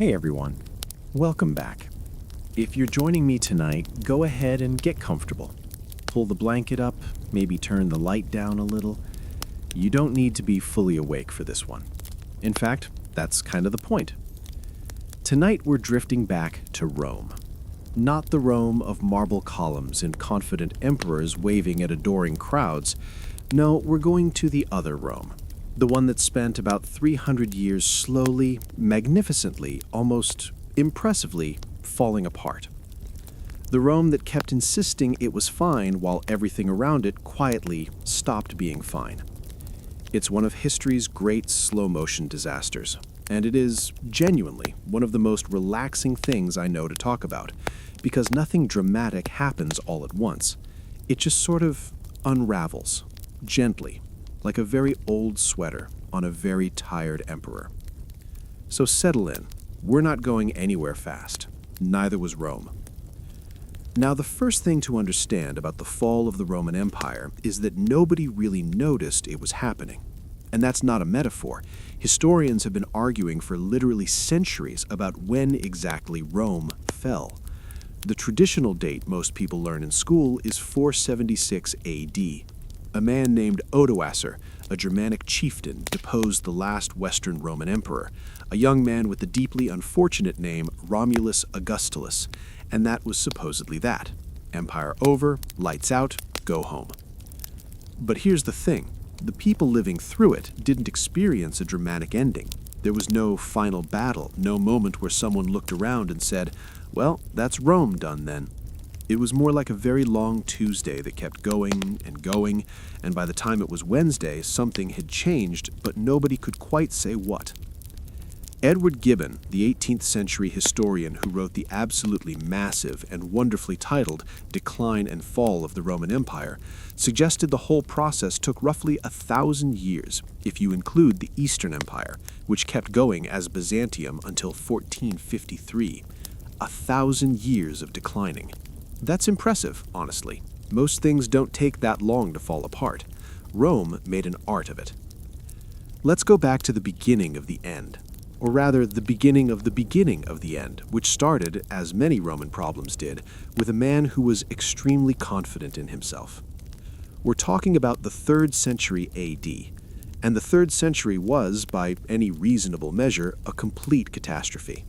Hey everyone, welcome back. If you're joining me tonight, go ahead and get comfortable. Pull the blanket up, maybe turn the light down a little. You don't need to be fully awake for this one. In fact, that's kind of the point. Tonight we're drifting back to Rome. Not the Rome of marble columns and confident emperors waving at adoring crowds. No, we're going to the other Rome. The one that spent about 300 years slowly, magnificently, almost impressively falling apart. The Rome that kept insisting it was fine while everything around it quietly stopped being fine. It's one of history's great slow-motion disasters, and it is genuinely one of the most relaxing things I know to talk about, because nothing dramatic happens all at once. It just sort of unravels, gently, like a very old sweater on a very tired emperor. So settle in. We're not going anywhere fast. Neither was Rome. Now, the first thing to understand about the fall of the Roman Empire is that nobody really noticed it was happening. And that's not a metaphor. Historians have been arguing for literally centuries about when exactly Rome fell. The traditional date most people learn in school is 476 AD. A man named Odoacer, a Germanic chieftain, deposed the last Western Roman emperor, a young man with the deeply unfortunate name Romulus Augustulus, and that was supposedly that. Empire over, lights out, go home. But here's the thing. The people living through it didn't experience a dramatic ending. There was no final battle, no moment where someone looked around and said, well, that's Rome done then. It was more like a very long Tuesday that kept going, and by the time it was Wednesday, something had changed, but nobody could quite say what. Edward Gibbon, the 18th century historian who wrote the absolutely massive and wonderfully titled Decline and Fall of the Roman Empire, suggested the whole process took roughly 1,000 years, if you include the Eastern Empire, which kept going as Byzantium until 1453. 1,000 years of declining. That's impressive, honestly. Most things don't take that long to fall apart. Rome made an art of it. Let's go back to the beginning of the end. Or rather, the beginning of the end, which started, as many Roman problems did, with a man who was extremely confident in himself. We're talking about the 3rd century AD, and the 3rd century was, by any reasonable measure, a complete catastrophe.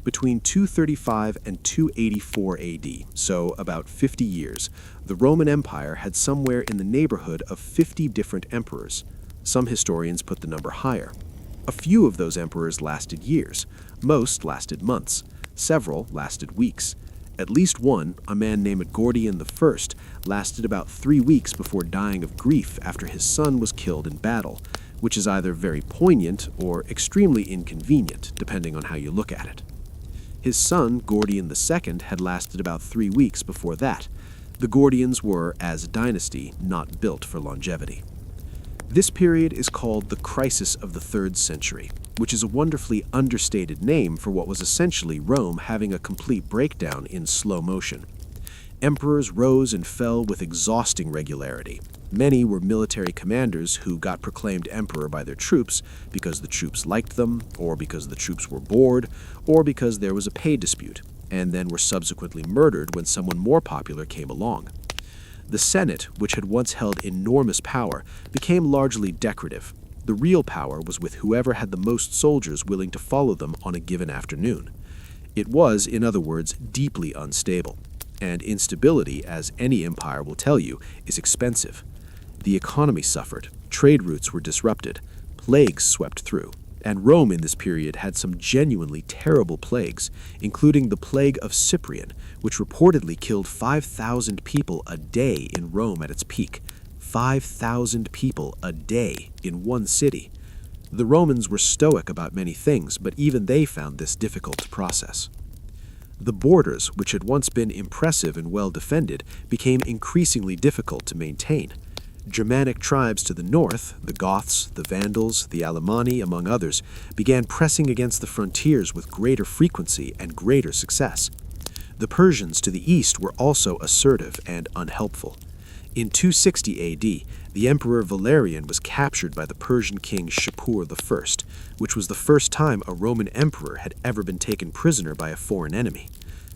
Between 235 and 284 AD, so about 50 years, the Roman Empire had somewhere in the neighborhood of 50 different emperors. Some historians put the number higher. A few of those emperors lasted years. Most lasted months. Several lasted weeks. At least one, a man named Gordian I, lasted about 3 weeks before dying of grief after his son was killed in battle, which is either very poignant or extremely inconvenient, depending on how you look at it. His son, Gordian II, had lasted about 3 weeks before that. The Gordians were, as a dynasty, not built for longevity. This period is called the Crisis of the 3rd Century, which is a wonderfully understated name for what was essentially Rome having a complete breakdown in slow motion. Emperors rose and fell with exhausting regularity. Many were military commanders who got proclaimed emperor by their troops because the troops liked them, or because the troops were bored, or because there was a pay dispute, and then were subsequently murdered when someone more popular came along. The Senate, which had once held enormous power, became largely decorative. The real power was with whoever had the most soldiers willing to follow them on a given afternoon. It was, in other words, deeply unstable. And instability, as any empire will tell you, is expensive. The economy suffered, trade routes were disrupted, plagues swept through, and Rome in this period had some genuinely terrible plagues, including the plague of Cyprian, which reportedly killed 5,000 people a day in Rome at its peak. 5,000 people a day in one city. The Romans were stoic about many things, but even they found this difficult to process. The borders, which had once been impressive and well defended, became increasingly difficult to maintain. Germanic tribes to the north, the Goths, the Vandals, the Alemanni, among others, began pressing against the frontiers with greater frequency and greater success. The Persians to the east were also assertive and unhelpful. In 260 AD, the Emperor Valerian was captured by the Persian king Shapur I, which was the first time a Roman emperor had ever been taken prisoner by a foreign enemy.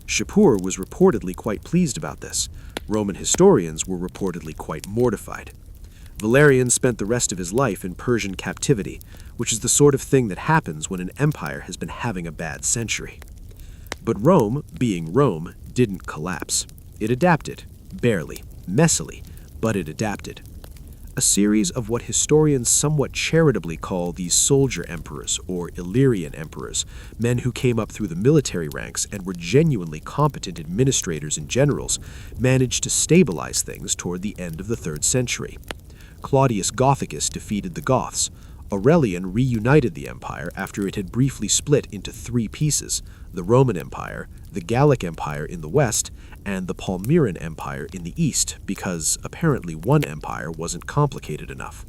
Shapur was reportedly quite pleased about this. Roman historians were reportedly quite mortified. Valerian spent the rest of his life in Persian captivity, which is the sort of thing that happens when an empire has been having a bad century. But Rome, being Rome, didn't collapse. It adapted, barely, messily, but it adapted. A series of what historians somewhat charitably call these soldier emperors or Illyrian emperors, men who came up through the military ranks and were genuinely competent administrators and generals, managed to stabilize things toward the end of the 3rd century. Claudius Gothicus defeated the Goths. Aurelian reunited the empire after it had briefly split into 3 pieces: the Roman Empire, the Gallic Empire in the west, and the Palmyrene Empire in the east, because apparently one empire wasn't complicated enough.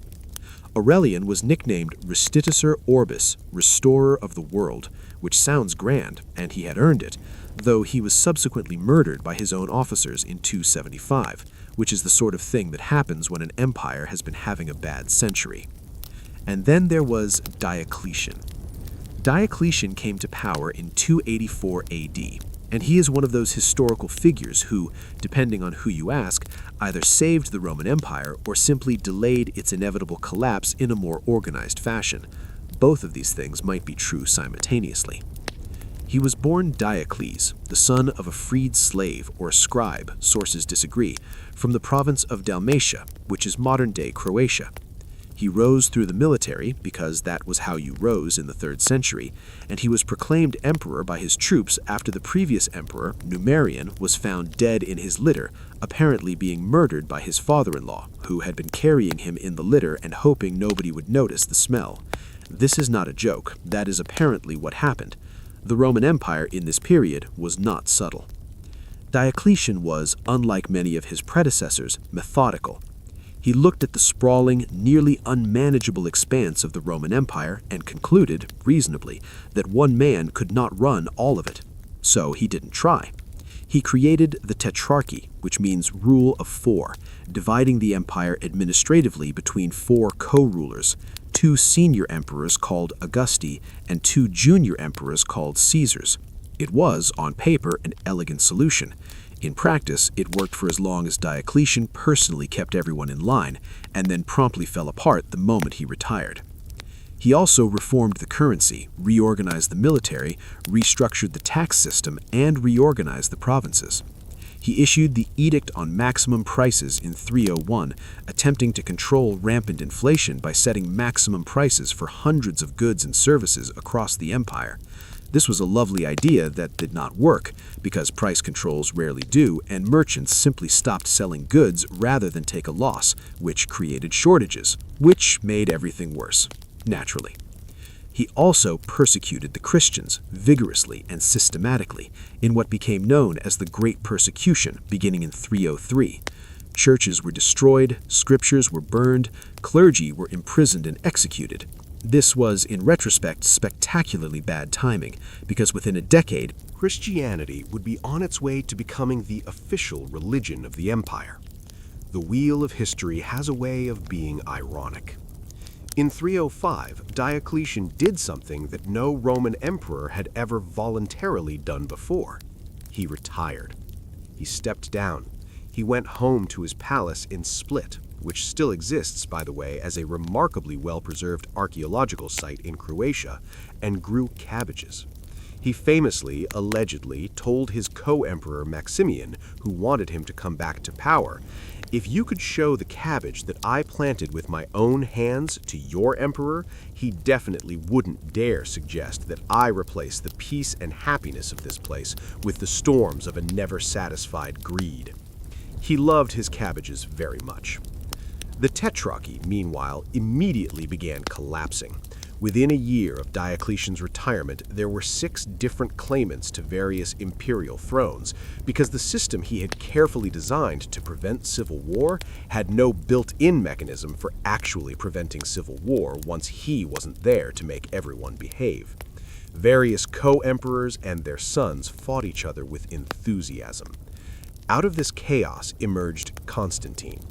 Aurelian was nicknamed Restitutor Orbis, Restorer of the World, which sounds grand, and he had earned it, though he was subsequently murdered by his own officers in 275, which is the sort of thing that happens when an empire has been having a bad century. And then there was Diocletian. Diocletian came to power in 284 AD, and he is one of those historical figures who, depending on who you ask, either saved the Roman Empire or simply delayed its inevitable collapse in a more organized fashion. Both of these things might be true simultaneously. He was born Diocles, the son of a freed slave or scribe, sources disagree, from the province of Dalmatia, which is modern-day Croatia. He rose through the military, because that was how you rose in the 3rd century, and he was proclaimed emperor by his troops after the previous emperor, Numerian, was found dead in his litter, apparently being murdered by his father-in-law, who had been carrying him in the litter and hoping nobody would notice the smell. This is not a joke. That is apparently what happened. The Roman Empire in this period was not subtle. Diocletian was, unlike many of his predecessors, methodical. He looked at the sprawling, nearly unmanageable expanse of the Roman Empire and concluded, reasonably, that one man could not run all of it. So he didn't try. He created the Tetrarchy, which means rule of 4, dividing the empire administratively between 4 co-rulers, 2 senior emperors called Augusti and 2 junior emperors called Caesars. It was, on paper, an elegant solution. In practice, it worked for as long as Diocletian personally kept everyone in line, and then promptly fell apart the moment he retired. He also reformed the currency, reorganized the military, restructured the tax system, and reorganized the provinces. He issued the Edict on Maximum Prices in 301, attempting to control rampant inflation by setting maximum prices for hundreds of goods and services across the empire. This was a lovely idea that did not work, because price controls rarely do, and merchants simply stopped selling goods rather than take a loss, which created shortages, which made everything worse, naturally. He also persecuted the Christians vigorously and systematically in what became known as the Great Persecution, beginning in 303. Churches were destroyed, scriptures were burned, clergy were imprisoned and executed. This was, in retrospect, spectacularly bad timing, because within a decade, Christianity would be on its way to becoming the official religion of the empire. The wheel of history has a way of being ironic. In 305, Diocletian did something that no Roman emperor had ever voluntarily done before. He retired. He stepped down. He went home to his palace in Split, which still exists, by the way, as a remarkably well-preserved archaeological site in Croatia, and grew cabbages. He famously, allegedly, told his co-emperor Maximian, who wanted him to come back to power, "If you could show the cabbage that I planted with my own hands to your emperor, he definitely wouldn't dare suggest that I replace the peace and happiness of this place with the storms of a never-satisfied greed." He loved his cabbages very much. The Tetrarchy, meanwhile, immediately began collapsing. Within a year of Diocletian's retirement, there were 6 different claimants to various imperial thrones, because the system he had carefully designed to prevent civil war had no built-in mechanism for actually preventing civil war once he wasn't there to make everyone behave. Various co-emperors and their sons fought each other with enthusiasm. Out of this chaos emerged Constantine.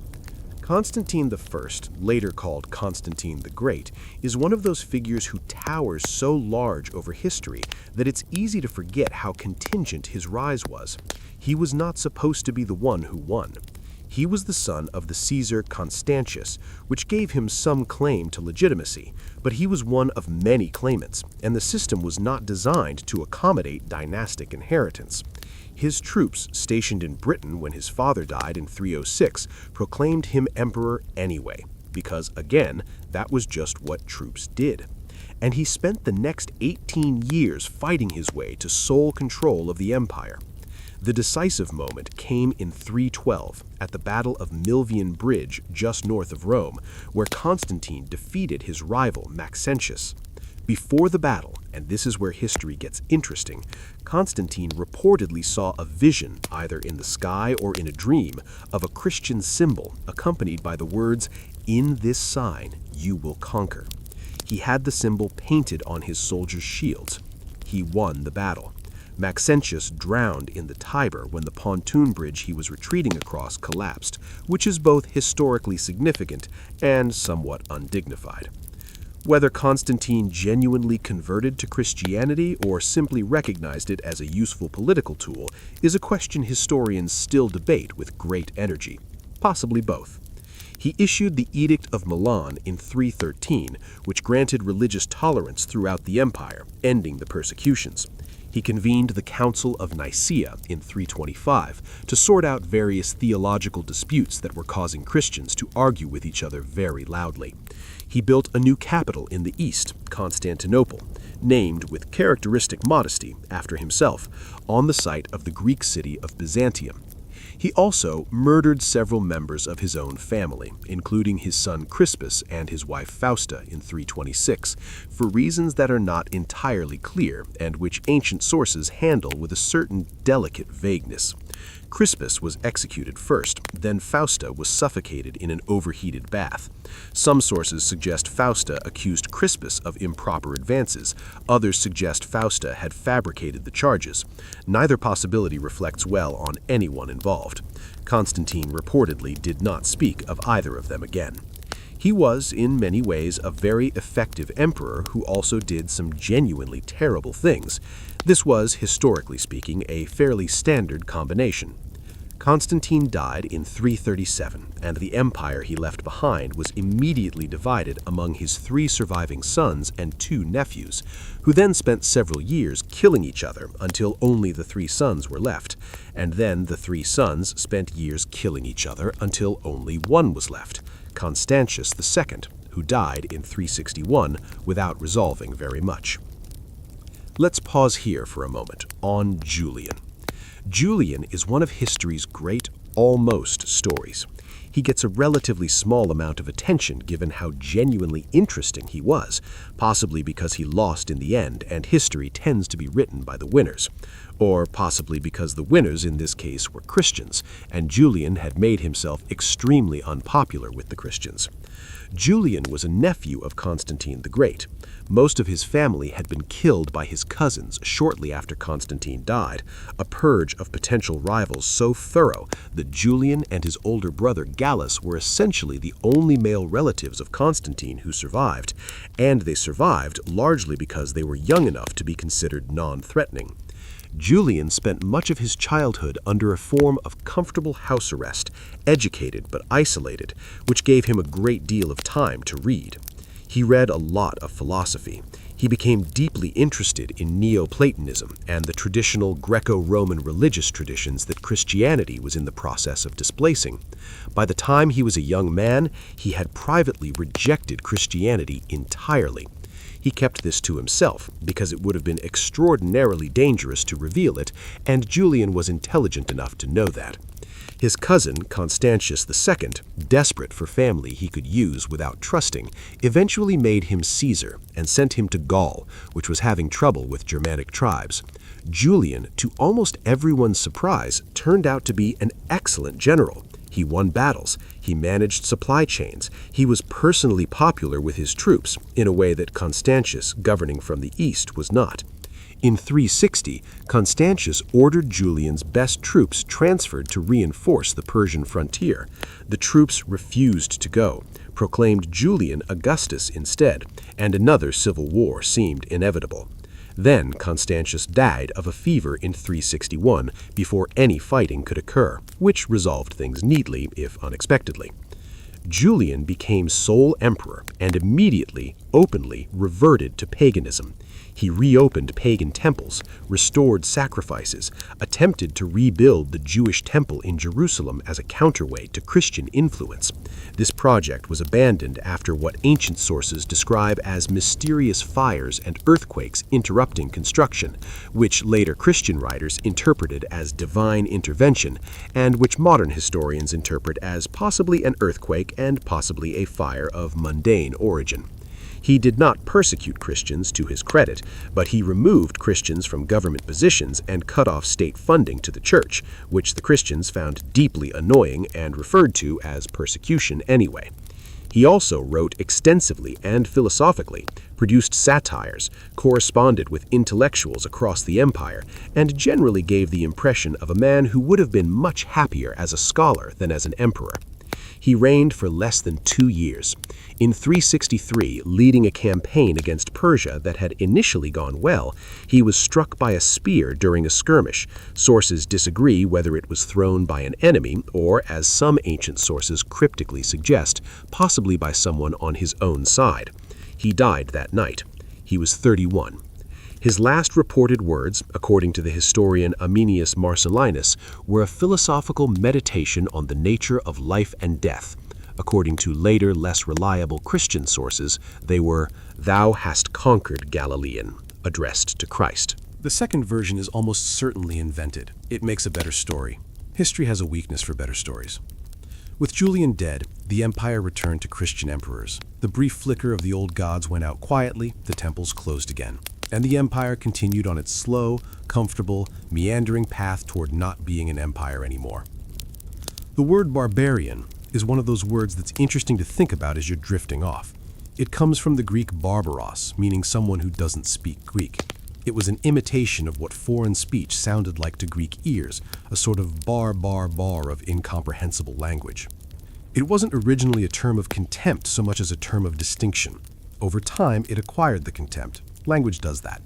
Constantine I, later called Constantine the Great, is one of those figures who towers so large over history that it's easy to forget how contingent his rise was. He was not supposed to be the one who won. He was the son of the Caesar Constantius, which gave him some claim to legitimacy, but he was one of many claimants, and the system was not designed to accommodate dynastic inheritance. His troops, stationed in Britain when his father died in 306, proclaimed him emperor anyway, because, again, that was just what troops did. And he spent the next 18 years fighting his way to sole control of the empire. The decisive moment came in 312, at the Battle of Milvian Bridge just north of Rome, where Constantine defeated his rival Maxentius. Before the battle, and this is where history gets interesting, Constantine reportedly saw a vision, either in the sky or in a dream, of a Christian symbol accompanied by the words, "In this sign you will conquer." He had the symbol painted on his soldiers' shields. He won the battle. Maxentius drowned in the Tiber when the pontoon bridge he was retreating across collapsed, which is both historically significant and somewhat undignified. Whether Constantine genuinely converted to Christianity or simply recognized it as a useful political tool is a question historians still debate with great energy. Possibly both. He issued the Edict of Milan in 313, which granted religious tolerance throughout the empire, ending the persecutions. He convened the Council of Nicaea in 325 to sort out various theological disputes that were causing Christians to argue with each other very loudly. He built a new capital in the east, Constantinople, named with characteristic modesty after himself, on the site of the Greek city of Byzantium. He also murdered several members of his own family, including his son Crispus and his wife Fausta in 326, for reasons that are not entirely clear and which ancient sources handle with a certain delicate vagueness. Crispus was executed first, then Fausta was suffocated in an overheated bath. Some sources suggest Fausta accused Crispus of improper advances, others suggest Fausta had fabricated the charges. Neither possibility reflects well on anyone involved. Constantine reportedly did not speak of either of them again. He was, in many ways, a very effective emperor who also did some genuinely terrible things. This was, historically speaking, a fairly standard combination. Constantine died in 337, and the empire he left behind was immediately divided among his 3 surviving sons and 2 nephews, who then spent several years killing each other until only the 3 sons were left, and then the 3 sons spent years killing each other until only one was left, Constantius II, who died in 361 without resolving very much. Let's pause here for a moment on Julian. Julian is one of history's great almost stories. He gets a relatively small amount of attention given how genuinely interesting he was, possibly because he lost in the end and history tends to be written by the winners. Or possibly because the winners in this case were Christians, and Julian had made himself extremely unpopular with the Christians. Julian was a nephew of Constantine the Great. Most of his family had been killed by his cousins shortly after Constantine died, a purge of potential rivals so thorough that Julian and his older brother Gallus were essentially the only male relatives of Constantine who survived, and they survived largely because they were young enough to be considered non-threatening. Julian spent much of his childhood under a form of comfortable house arrest, educated but isolated, which gave him a great deal of time to read. He read a lot of philosophy. He became deeply interested in Neoplatonism and the traditional Greco-Roman religious traditions that Christianity was in the process of displacing. By the time he was a young man, he had privately rejected Christianity entirely. He kept this to himself because it would have been extraordinarily dangerous to reveal it, and Julian was intelligent enough to know that. His cousin, Constantius II, desperate for family he could use without trusting, eventually made him Caesar and sent him to Gaul, which was having trouble with Germanic tribes. Julian, to almost everyone's surprise, turned out to be an excellent general. He won battles, he managed supply chains, he was personally popular with his troops, in a way that Constantius, governing from the east, was not. In 360, Constantius ordered Julian's best troops transferred to reinforce the Persian frontier. The troops refused to go, proclaimed Julian Augustus instead, and another civil war seemed inevitable. Then Constantius died of a fever in 361 before any fighting could occur, which resolved things neatly, if unexpectedly. Julian became sole emperor and immediately, openly reverted to paganism. He reopened pagan temples, restored sacrifices, attempted to rebuild the Jewish temple in Jerusalem as a counterweight to Christian influence. This project was abandoned after what ancient sources describe as mysterious fires and earthquakes interrupting construction, which later Christian writers interpreted as divine intervention, and which modern historians interpret as possibly an earthquake and possibly a fire of mundane origin. He did not persecute Christians to his credit, but he removed Christians from government positions and cut off state funding to the church, which the Christians found deeply annoying and referred to as persecution anyway. He also wrote extensively and philosophically, produced satires, corresponded with intellectuals across the empire, and generally gave the impression of a man who would have been much happier as a scholar than as an emperor. He reigned for less than 2 years. In 363, leading a campaign against Persia that had initially gone well, he was struck by a spear during a skirmish. Sources disagree whether it was thrown by an enemy or, as some ancient sources cryptically suggest, possibly by someone on his own side. He died that night. He was 31. His last reported words, according to the historian Ammianus Marcellinus, were a philosophical meditation on the nature of life and death. According to later, less reliable Christian sources, they were, "Thou hast conquered, Galilean," addressed to Christ. The second version is almost certainly invented. It makes a better story. History has a weakness for better stories. With Julian dead, the empire returned to Christian emperors. The brief flicker of the old gods went out quietly, the temples closed again, and the empire continued on its slow, comfortable, meandering path toward not being an empire anymore. The word barbarian is one of those words that's interesting to think about as you're drifting off. It comes from the Greek barbaros, meaning someone who doesn't speak Greek. It was an imitation of what foreign speech sounded like to Greek ears, a sort of bar of incomprehensible language. It wasn't originally a term of contempt so much as a term of distinction. Over time, it acquired the contempt. Language does that.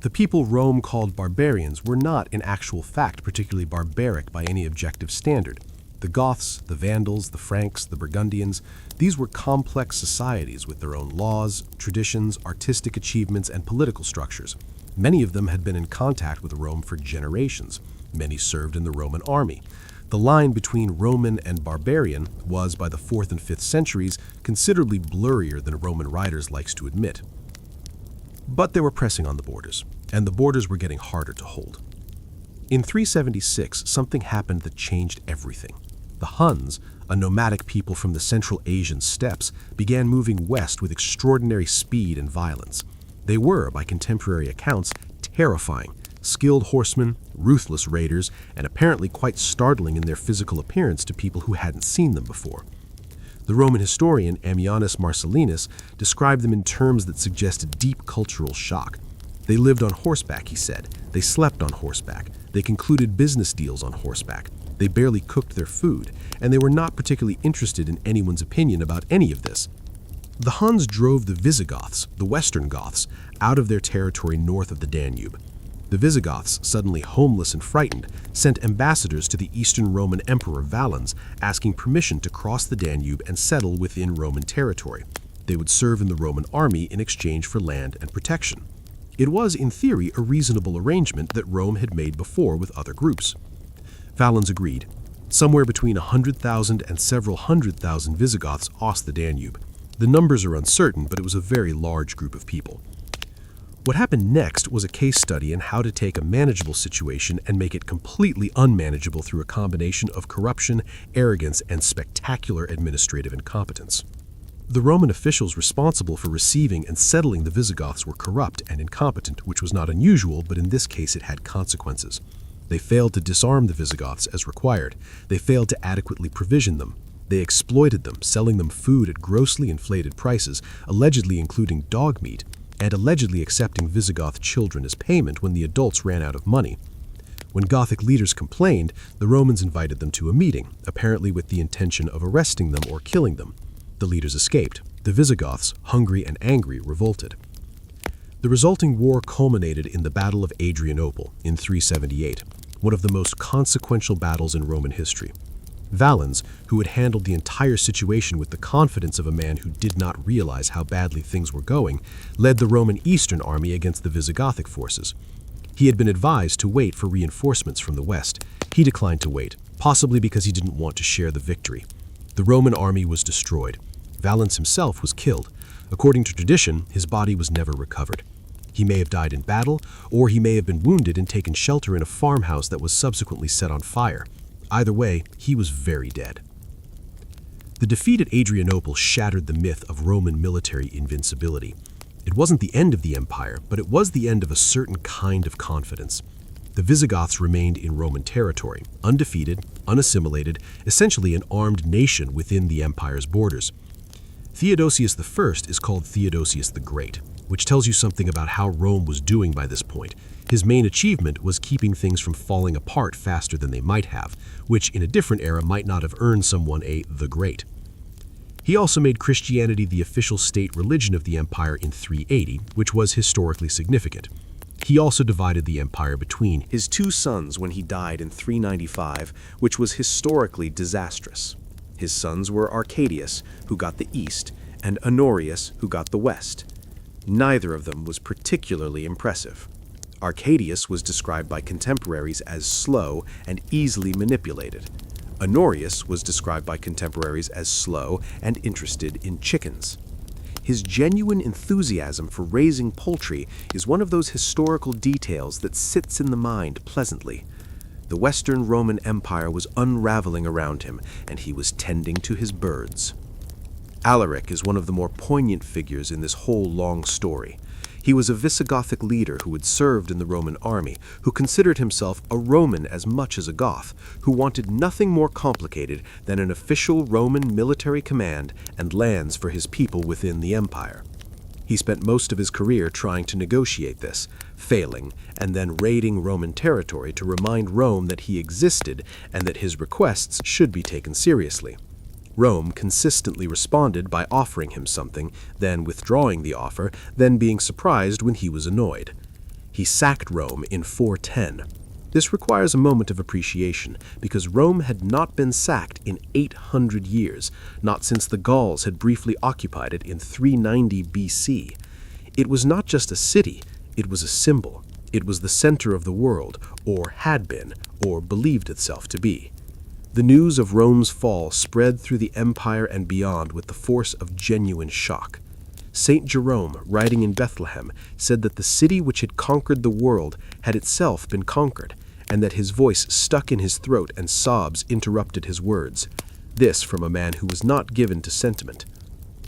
The people Rome called barbarians were not, in actual fact, particularly barbaric by any objective standard. The Goths, the Vandals, the Franks, the Burgundians, these were complex societies with their own laws, traditions, artistic achievements, and political structures. Many of them had been in contact with Rome for generations. Many served in the Roman army. The line between Roman and barbarian was, by the 4th and 5th centuries, considerably blurrier than Roman writers likes to admit. But they were pressing on the borders, and the borders were getting harder to hold. In 376, something happened that changed everything. The Huns, a nomadic people from the Central Asian steppes, began moving west with extraordinary speed and violence. They were, by contemporary accounts, terrifying, skilled horsemen, ruthless raiders, and apparently quite startling in their physical appearance to people who hadn't seen them before. The Roman historian Ammianus Marcellinus described them in terms that suggest a deep cultural shock. They lived on horseback, he said. They slept on horseback. They concluded business deals on horseback. They barely cooked their food, and they were not particularly interested in anyone's opinion about any of this. The Huns drove the Visigoths, the Western Goths, out of their territory north of the Danube. The Visigoths, suddenly homeless and frightened, sent ambassadors to the Eastern Roman Emperor Valens, asking permission to cross the Danube and settle within Roman territory. They would serve in the Roman army in exchange for land and protection. It was, in theory, a reasonable arrangement that Rome had made before with other groups. Valens agreed. Somewhere between 100,000 and several 100,000 Visigoths crossed the Danube. The numbers are uncertain, but it was a very large group of people. What happened next was a case study in how to take a manageable situation and make it completely unmanageable through a combination of corruption, arrogance, and spectacular administrative incompetence. The Roman officials responsible for receiving and settling the Visigoths were corrupt and incompetent, which was not unusual, but in this case it had consequences. They failed to disarm the Visigoths as required. They failed to adequately provision them. They exploited them, selling them food at grossly inflated prices, allegedly including dog meat. and allegedly accepting Visigoth children as payment when the adults ran out of money. When Gothic leaders complained, the Romans invited them to a meeting, apparently with the intention of arresting them or killing them. The leaders escaped. The Visigoths, hungry and angry, revolted. The resulting war culminated in the Battle of Adrianople in 378, one of the most consequential battles in Roman history. Valens, who had handled the entire situation with the confidence of a man who did not realize how badly things were going, led the Roman Eastern army against the Visigothic forces. He had been advised to wait for reinforcements from the west. He declined to wait, possibly because he didn't want to share the victory. The Roman army was destroyed. Valens himself was killed. According to tradition, his body was never recovered. He may have died in battle, or he may have been wounded and taken shelter in a farmhouse that was subsequently set on fire. Either way, he was very dead. The defeat at Adrianople shattered the myth of Roman military invincibility. It wasn't the end of the empire, but it was the end of a certain kind of confidence. The Visigoths remained in Roman territory, undefeated, unassimilated, essentially an armed nation within the empire's borders. Theodosius I is called Theodosius the Great, which tells you something about how Rome was doing by this point. His main achievement was keeping things from falling apart faster than they might have, which in a different era might not have earned someone a the Great. He also made Christianity the official state religion of the empire in 380, which was historically significant. He also divided the empire between his two sons when he died in 395, which was historically disastrous. His sons were Arcadius, who got the east, and Honorius, who got the west. Neither of them was particularly impressive. Arcadius was described by contemporaries as slow and easily manipulated. Honorius was described by contemporaries as slow and interested in chickens. His genuine enthusiasm for raising poultry is one of those historical details that sits in the mind pleasantly. The Western Roman Empire was unraveling around him, and he was tending to his birds. Alaric is one of the more poignant figures in this whole long story. He was a Visigothic leader who had served in the Roman army, who considered himself a Roman as much as a Goth, who wanted nothing more complicated than an official Roman military command and lands for his people within the empire. He spent most of his career trying to negotiate this, failing, and then raiding Roman territory to remind Rome that he existed and that his requests should be taken seriously. Rome consistently responded by offering him something, then withdrawing the offer, then being surprised when he was annoyed. He sacked Rome in 410. This requires a moment of appreciation, because Rome had not been sacked in 800 years, not since the Gauls had briefly occupied it in 390 BC. It was not just a city, it was a symbol. It was the center of the world, or had been, or believed itself to be. The news of Rome's fall spread through the empire and beyond with the force of genuine shock. Saint Jerome, writing in Bethlehem, said that the city which had conquered the world had itself been conquered, and that his voice stuck in his throat and sobs interrupted his words. This from a man who was not given to sentiment.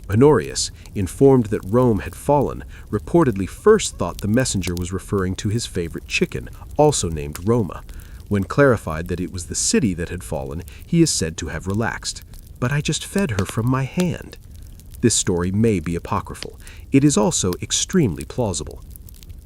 Honorius, informed that Rome had fallen, reportedly first thought the messenger was referring to his favorite chicken, also named Roma. When clarified that it was the city that had fallen, he is said to have relaxed. "But I just fed her from my hand." This story may be apocryphal. It is also extremely plausible.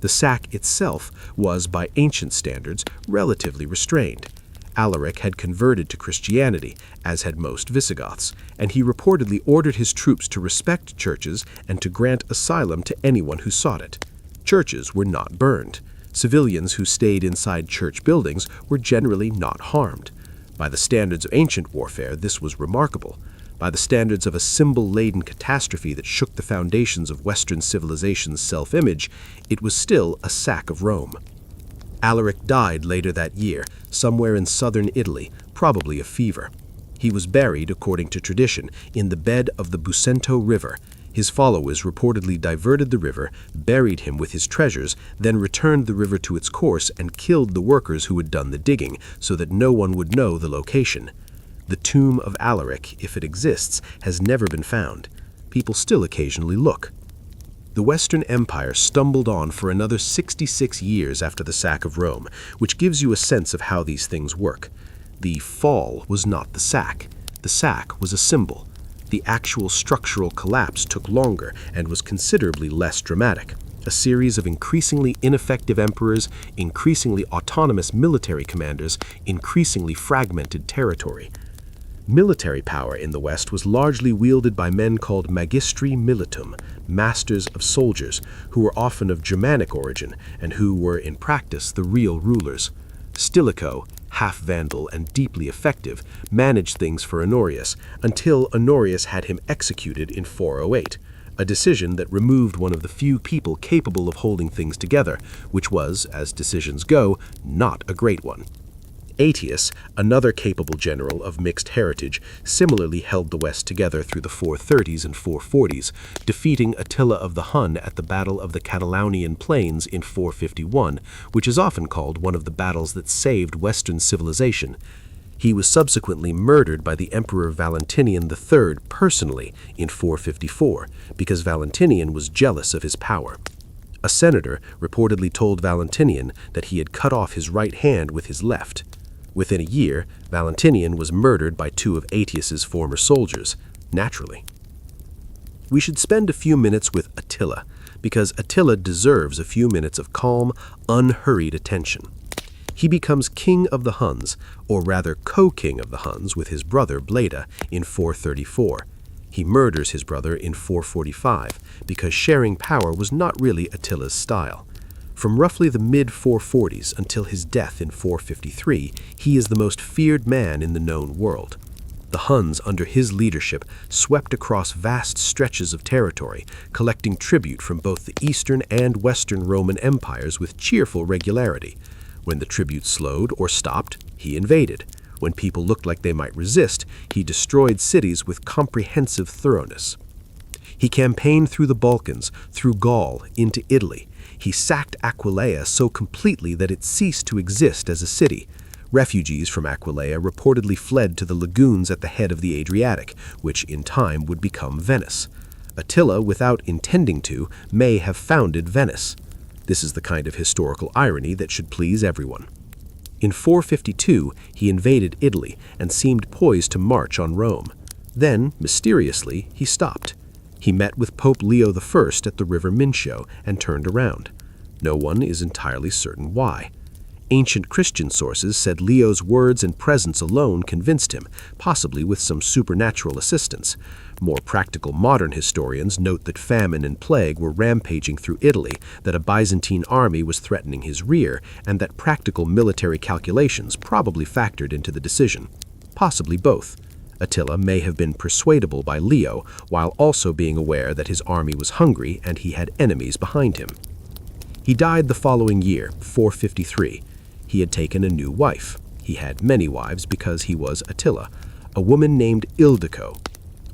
The sack itself was, by ancient standards, relatively restrained. Alaric had converted to Christianity, as had most Visigoths, and he reportedly ordered his troops to respect churches and to grant asylum to anyone who sought it. Churches were not burned. Civilians who stayed inside church buildings were generally not harmed. By the standards of ancient warfare, this was remarkable. By the standards of a symbol-laden catastrophe that shook the foundations of Western civilization's self-image, it was still a sack of Rome. Alaric died later that year, somewhere in southern Italy, probably of fever. He was buried, according to tradition, in the bed of the Busento River. His followers reportedly diverted the river, buried him with his treasures, then returned the river to its course and killed the workers who had done the digging, so that no one would know the location. The tomb of Alaric, if it exists, has never been found. People still occasionally look. The Western Empire stumbled on for another 66 years after the sack of Rome, which gives you a sense of how these things work. The fall was not the sack. The sack was a symbol. The actual structural collapse took longer and was considerably less dramatic. a series of increasingly ineffective emperors, increasingly autonomous military commanders, increasingly fragmented territory. Military power in the West was largely wielded by men called magistri militum, masters of soldiers, who were often of Germanic origin and who were in practice the real rulers. Stilicho, half Vandal and deeply effective, managed things for Honorius until Honorius had him executed in 408, a decision that removed one of the few people capable of holding things together, which was, as decisions go, not a great one. Aetius, another capable general of mixed heritage, similarly held the West together through the 430s and 440s, defeating Attila of the Hun at the Battle of the Catalaunian Plains in 451, which is often called one of the battles that saved Western civilization. He was subsequently murdered by the Emperor Valentinian III personally in 454, because Valentinian was jealous of his power. A senator reportedly told Valentinian that he had cut off his right hand with his left. Within a year, Valentinian was murdered by two of Aetius's former soldiers, naturally. We should spend a few minutes with Attila, because Attila deserves a few minutes of calm, unhurried attention. He becomes king of the Huns, or rather co-king of the Huns with his brother Bleda in 434. He murders his brother in 445 because sharing power was not really Attila's style. From roughly the mid-440s until his death in 453, he is the most feared man in the known world. The Huns, under his leadership, swept across vast stretches of territory, collecting tribute from both the Eastern and Western Roman empires with cheerful regularity. When the tribute slowed or stopped, he invaded. When people looked like they might resist, he destroyed cities with comprehensive thoroughness. He campaigned through the Balkans, through Gaul, into Italy. He sacked Aquileia so completely that it ceased to exist as a city. Refugees from Aquileia reportedly fled to the lagoons at the head of the Adriatic, which in time would become Venice. Attila, without intending to, may have founded Venice. This is the kind of historical irony that should please everyone. In 452, he invaded Italy and seemed poised to march on Rome. Then, mysteriously, he stopped. He met with Pope Leo I at the River Mincio and turned around. No one is entirely certain why. Ancient Christian sources said Leo's words and presence alone convinced him, possibly with some supernatural assistance. More practical modern historians note that famine and plague were rampaging through Italy, that a Byzantine army was threatening his rear, and that practical military calculations probably factored into the decision. Possibly both. Attila may have been persuadable by Leo, while also being aware that his army was hungry and he had enemies behind him. He died the following year, 453. He had taken a new wife. He had many wives because he was Attila, a woman named Ildico.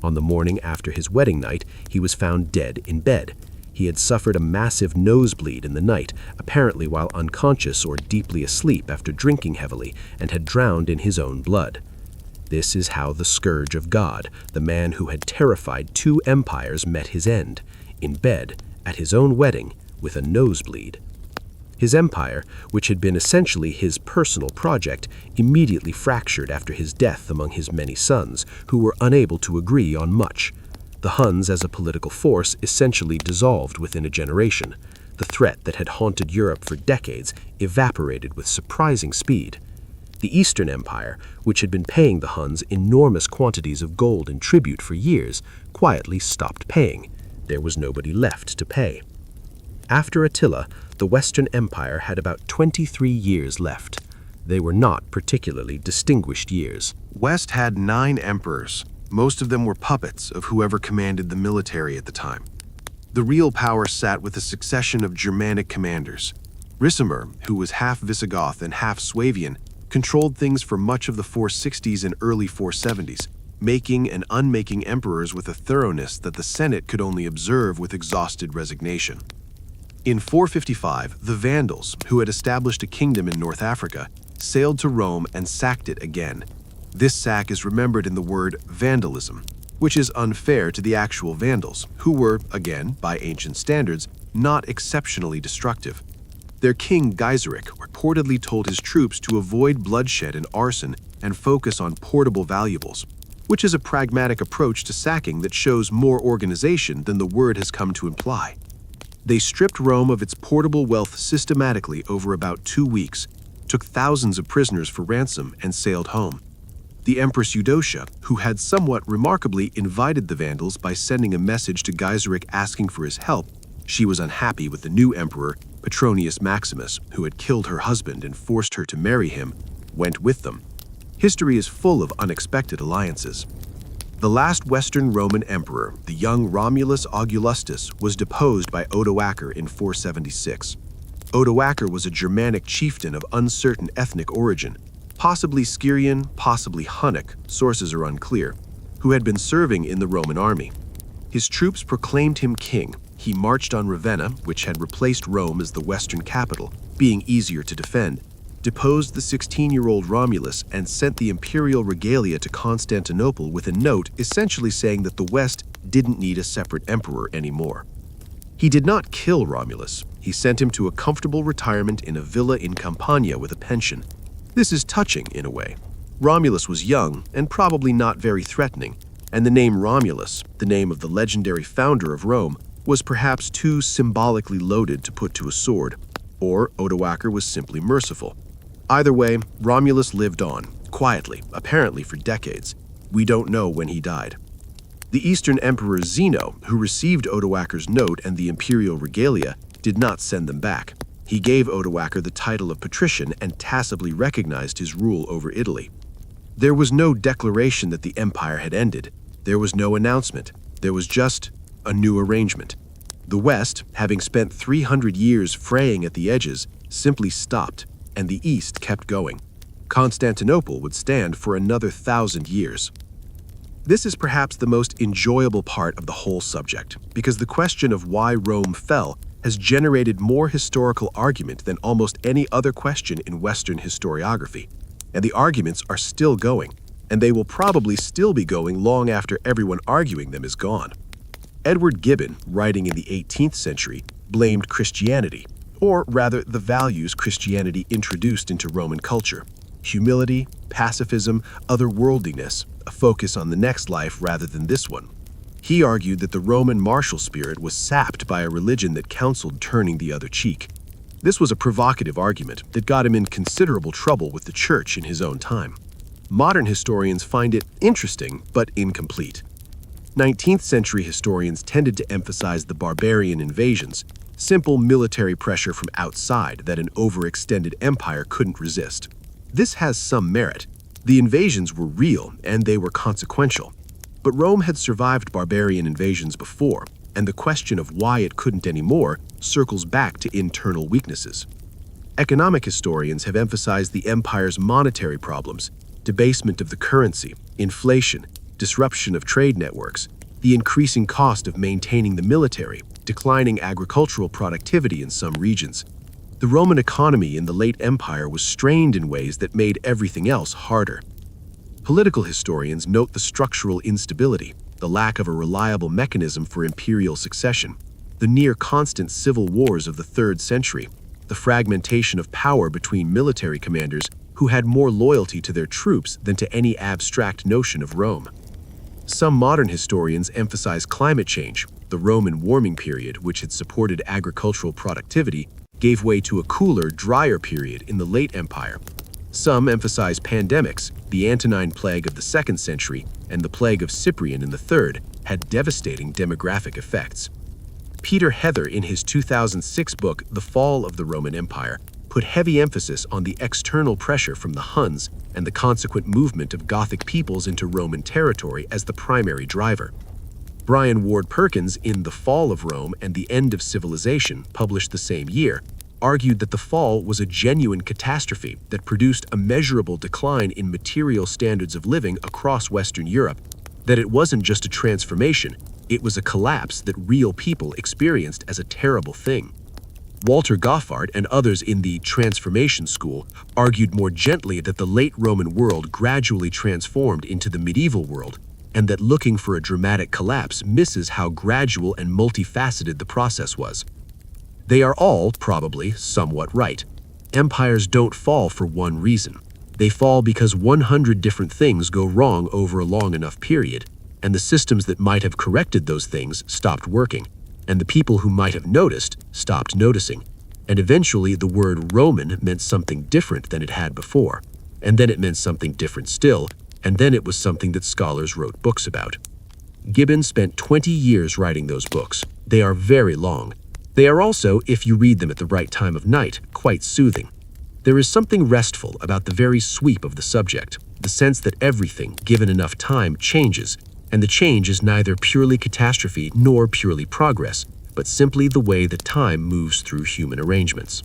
On the morning after his wedding night, he was found dead in bed. He had suffered a massive nosebleed in the night, apparently while unconscious or deeply asleep after drinking heavily, and had drowned in his own blood. This is how the scourge of God, the man who had terrified two empires, met his end, in bed, at his own wedding, with a nosebleed. His empire, which had been essentially his personal project, immediately fractured after his death among his many sons, who were unable to agree on much. The Huns as a political force essentially dissolved within a generation. The threat that had haunted Europe for decades evaporated with surprising speed. The Eastern Empire, which had been paying the Huns enormous quantities of gold in tribute for years, quietly stopped paying. There was nobody left to pay. After Attila, the Western Empire had about 23 years left. They were not particularly distinguished years. West had 9 emperors. Most of them were puppets of whoever commanded the military at the time. The real power sat with a succession of Germanic commanders. Ricimer, who was half Visigoth and half Suevian, controlled things for much of the 460s and early 470s, making and unmaking emperors with a thoroughness that the Senate could only observe with exhausted resignation. In 455, the Vandals, who had established a kingdom in North Africa, sailed to Rome and sacked it again. This sack is remembered in the word vandalism, which is unfair to the actual Vandals, who were, again, by ancient standards, not exceptionally destructive. Their king, Gaiseric, reportedly told his troops to avoid bloodshed and arson and focus on portable valuables, which is a pragmatic approach to sacking that shows more organization than the word has come to imply. They stripped Rome of its portable wealth systematically over about 2 weeks, took thousands of prisoners for ransom, and sailed home. The Empress Eudocia, who had somewhat remarkably invited the Vandals by sending a message to Gaiseric asking for his help, she was unhappy with the new emperor, Petronius Maximus, who had killed her husband and forced her to marry him, went with them. History is full of unexpected alliances. The last Western Roman emperor, the young Romulus Augustulus, was deposed by Odoacer in 476. Odoacer was a Germanic chieftain of uncertain ethnic origin, possibly Scyrian, possibly Hunnic, sources are unclear, who had been serving in the Roman army. His troops proclaimed him king. He marched on Ravenna, which had replaced Rome as the western capital, being easier to defend, deposed the 16-year-old Romulus, and sent the imperial regalia to Constantinople with a note essentially saying that the West didn't need a separate emperor anymore. He did not kill Romulus. He sent him to a comfortable retirement in a villa in Campania with a pension. This is touching in a way. Romulus was young and probably not very threatening, and the name Romulus, the name of the legendary founder of Rome, was perhaps too symbolically loaded to put to a sword, or Odoacer was simply merciful. Either way, Romulus lived on, quietly, apparently for decades. We don't know when he died. The Eastern Emperor Zeno, who received Odoacer's note and the imperial regalia, did not send them back. He gave Odoacer the title of patrician and tacitly recognized his rule over Italy. There was no declaration that the empire had ended. There was no announcement. There was just a new arrangement. The West, having spent 300 years fraying at the edges, simply stopped, and the East kept going. Constantinople would stand for another 1,000 years. This is perhaps the most enjoyable part of the whole subject, because the question of why Rome fell has generated more historical argument than almost any other question in Western historiography. And the arguments are still going, and they will probably still be going long after everyone arguing them is gone. Edward Gibbon, writing in the 18th century, blamed Christianity, or rather the values Christianity introduced into Roman culture: humility, pacifism, otherworldliness, a focus on the next life rather than this one. He argued that the Roman martial spirit was sapped by a religion that counseled turning the other cheek. This was a provocative argument that got him in considerable trouble with the church in his own time. Modern historians find it interesting but incomplete. 19th century historians tended to emphasize the barbarian invasions, simple military pressure from outside that an overextended empire couldn't resist. This has some merit. The invasions were real and they were consequential. But Rome had survived barbarian invasions before, and the question of why it couldn't anymore circles back to internal weaknesses. Economic historians have emphasized the empire's monetary problems: debasement of the currency, inflation, disruption of trade networks, the increasing cost of maintaining the military, declining agricultural productivity in some regions. The Roman economy in the late empire was strained in ways that made everything else harder. Political historians note the structural instability, the lack of a reliable mechanism for imperial succession, the near-constant civil wars of the 3rd century, the fragmentation of power between military commanders who had more loyalty to their troops than to any abstract notion of Rome. Some modern historians emphasize climate change. The Roman warming period, which had supported agricultural productivity, gave way to a cooler, drier period in the late empire. Some emphasize pandemics. The Antonine plague of the 2nd century and the plague of Cyprian in the 3rd had devastating demographic effects. Peter Heather, in his 2006 book, The Fall of the Roman Empire, put heavy emphasis on the external pressure from the Huns and the consequent movement of Gothic peoples into Roman territory as the primary driver. Brian Ward Perkins, in The Fall of Rome and the End of Civilization, published the same year, argued that the fall was a genuine catastrophe that produced a measurable decline in material standards of living across Western Europe, that it wasn't just a transformation, it was a collapse that real people experienced as a terrible thing. Walter Goffard and others in the Transformation School argued more gently that the late Roman world gradually transformed into the medieval world, and that looking for a dramatic collapse misses how gradual and multifaceted the process was. They are all, probably, somewhat right. Empires don't fall for one reason. They fall because 100 different things go wrong over a long enough period, and the systems that might have corrected those things stopped working, and the people who might have noticed stopped noticing, and eventually the word Roman meant something different than it had before, and then it meant something different still, and then it was something that scholars wrote books about. Gibbon spent 20 years writing those books. They are very long. They are also, if you read them at the right time of night, quite soothing. There is something restful about the very sweep of the subject, the sense that everything, given enough time, changes, and the change is neither purely catastrophe nor purely progress, but simply the way that time moves through human arrangements.